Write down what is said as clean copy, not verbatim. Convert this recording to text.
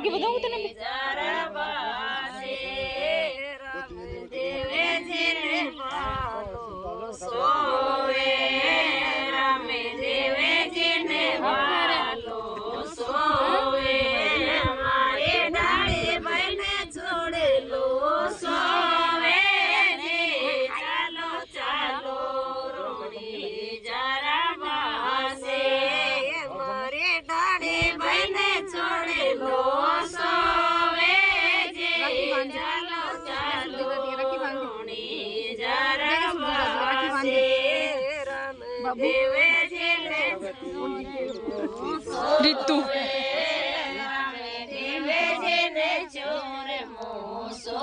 आगे बताऊं तने सोवे रामे देवे जिने वालो सोवे हमारे डाले बने छोड़े लो सोवे ने चालो चालो रोड़ी जरा बासे हमारे डाले बने छोड़े लो सोवे जे चालो चालो रोड़ी जरा बासे देवे जिने ऋतु देवे जिने चोर मोसो